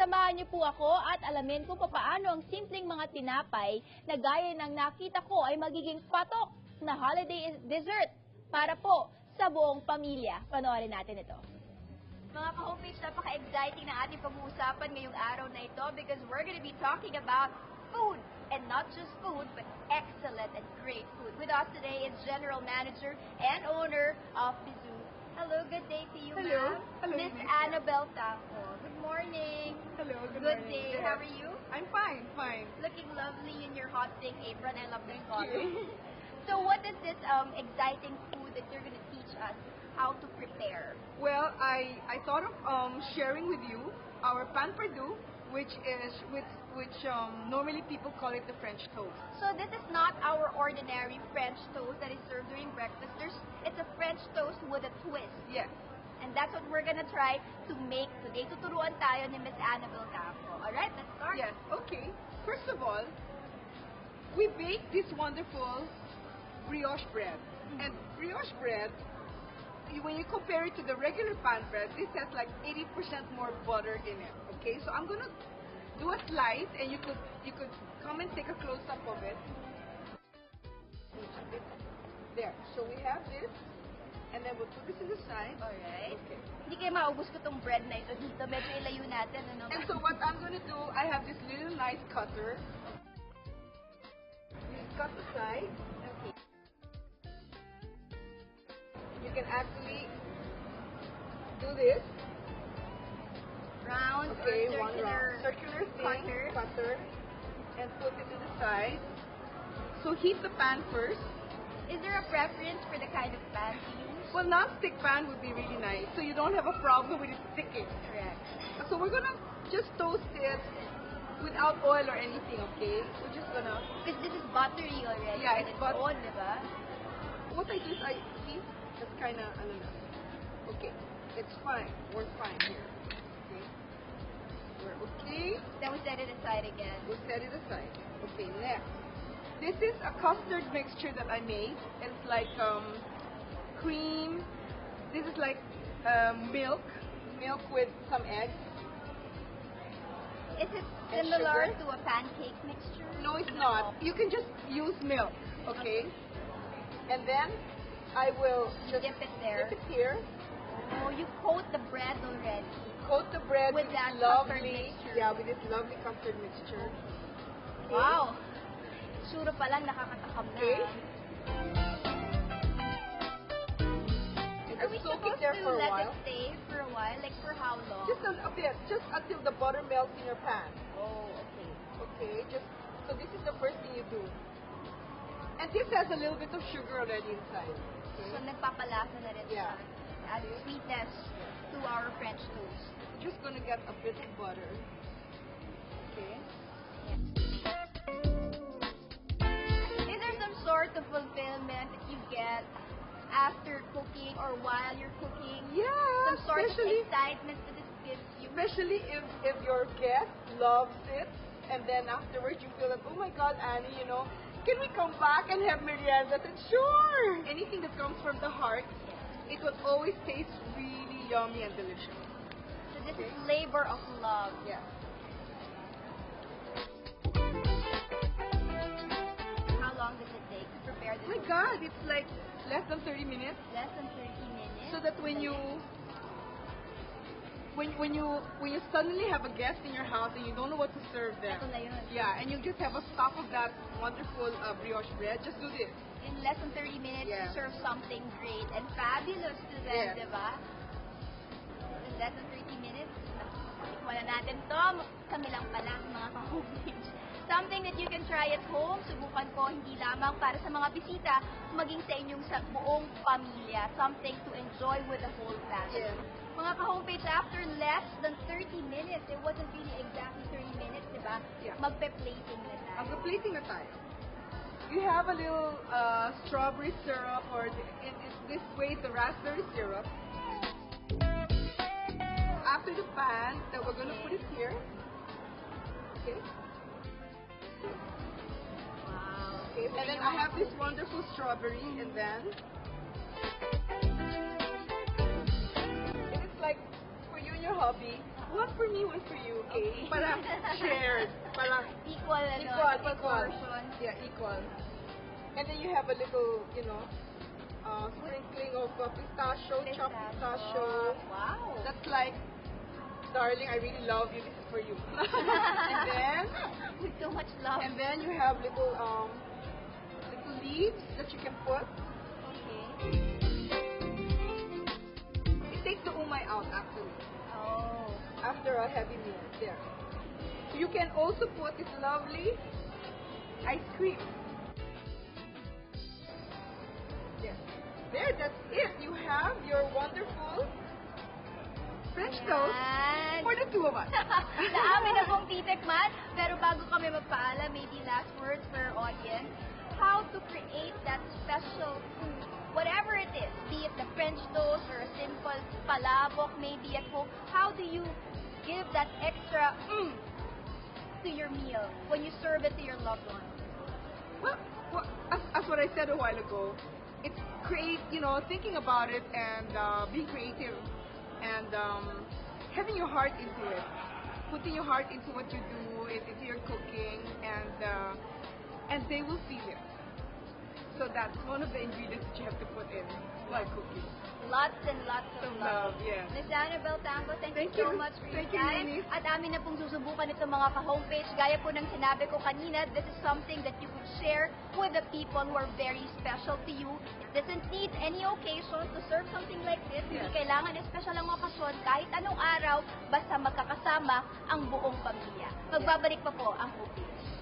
Samahan niyo po ako at alamin kung paano ang simpleng mga tinapay na gaya ng nakita ko ay magiging patok na holiday dessert para po sa buong pamilya. Panoorin natin ito. Mga ka-homepage, napaka-exciting na ating pag-uusapan ngayong araw na ito because we're gonna be talking about food. And not just food, but excellent and great food. With us today is General Manager and owner of Bizoo. Hello, good day to you, ma'am. Hello, Miss Annabelle Tangco. Good morning. Hello, good Good morning. day. How are you? I'm fine, fine. Looking lovely in your hot pink apron. I love this Thank color. you. So what is this exciting food that you're going to teach us how to prepare? Well, I thought of sharing with you our pan perdu, which normally people call it the French toast. So this is not our ordinary French toast that is served during breakfast. It's a French toast with a twist. Yes. And that's what we're gonna try to make today. Tuturuan tayo ni Miss Annabelle Tangco. Alright, let's start. Yes. Okay. First of all, we bake this wonderful brioche bread. And brioche bread, when you compare it to the regular pan bread, this has like 80% more butter in it. Okay, so I'm gonna do a slice, and you could come and take a close up of it. There. So we have this, and then we'll put this in the side. Alright. Okay. Hindi kayo maubos ko tong bread na ito dito. Medyo ilayo natin. Ano? And so what I'm gonna do, I have this little nice cutter. You cut the side. Okay. You can actually do this. Round Okay, or one round. Circular thing, cutter, and put it to the side. So heat the pan first. Is there a preference for the kind of pan to use? Well, non-stick pan would be really nice, so you don't have a problem with it sticking. Correct. So we're gonna just toast it without oil or anything, okay? We're just gonna... Because this is buttery already. Yeah, on it's its but- own, diba? What I do is I see, it's kinda, I don't know. Okay, it's fine. We're fine here. Okay. We're okay. Then we set it aside again. We'll set it aside. Okay, next. This is a custard mixture that I made. It's like cream. This is like milk with some eggs. Is it And similar sugar? to a pancake mixture? No, it's not. You can just use milk, okay? And then I will You just dip it there. dip it here. Oh, you coat the bread already. Coat the bread With with that this custard lovely, mixture. yeah, with this lovely custard mixture. Okay. Wow! Sure pala nakakatakam na. Okay. Are we Soak supposed it there to for a let while. it stay for a while? Like for how long? Just a bit, just until the butter melts in your pan. Oh, okay. Okay, just so this is the first thing you do. And this has a little bit of sugar already inside. So Okay. nagpapalasa na rin Yeah. siya. Add sweetness to our French toast. Just gonna get a bit of butter. Okay. Is there some sort of fulfillment that you get after cooking or while you're cooking? Yeah, Some sort of especially excitement that this gives you? especially if your guest loves it, and then afterwards you feel like, oh my God, Annie, you know, can we come back and have merienda? I said, sure. Anything that comes from the heart, it will always taste really yummy and delicious. So this is labor of love. Yeah. How long does it take to prepare Oh this? my God, it's like less than 30 minutes. Less than 30 minutes. So that when you suddenly have a guest in your house and you don't know what to serve them, Ito na yun. yeah, and you just have a stock of that wonderful brioche bread, just do this. In less than 30 minutes, Yeah. you serve something great and fabulous to them, Yeah. diba? In less than 30 minutes, tikman na natin to. Kami lang pala, mga ka-homepage. Something that you can try at home. Subukan ko hindi lamang para sa mga bisita, maging sa inyong sa buong pamilya. Something to enjoy with the whole family. Yeah. Mga ka-homepage, after less than 30 minutes, it wasn't really exactly 30 minutes, diba? Yeah. Magpe-plating na tayo. Ang plating na tayo. You have a little strawberry syrup, or in this way, the raspberry syrup. After the pan, that we're gonna put it here. Okay. Wow. Okay. And then I have this wonderful strawberry, and then it's like for you and your hobby. One for me, one for you, okay? Para shared. Para Equal, ano, equal. portion. Yeah, equal. And then you have a little, sprinkling of pistachio, chopped pistachio. Wow. That's like, darling, I really love you. This is for you. and then, With so much love. and then you have little leaves that you can put. Okay. It takes the umay out actually Oh. after a heavy meal. There. You can also put this lovely ice cream. Yes. There, that's it. You have your wonderful French toast Ayan. for the two of us. Naamin na pong titikman, pero bago kami magpaalam, maybe last words for our audience, how to create that special food, whatever it is, be it the French toast or a simple palabok maybe at home, how do you give that extra to your meal when you serve it to your loved ones? Well, as what I said a while ago, it's thinking about it and being creative and having your heart into it, putting your heart into what you do, into your cooking, and they will feel it. So that's one of the ingredients that you have to put in while cooking. Lots and lots of Some love. love, yes. Miss Annabelle Tango, thank you Thank so you. much for your Thank you, time. Linis. At amin na pong susubukan itong mga ka-homepage. Gaya po ng sinabi ko kanina, this is something that you could share with the people who are very special to you. It doesn't need any occasion to serve something like this. Hindi Yes. kailangan special ang okasyon. Kahit anong araw, basta magkakasama ang buong pamilya. Magbabalik pa po ang homepage.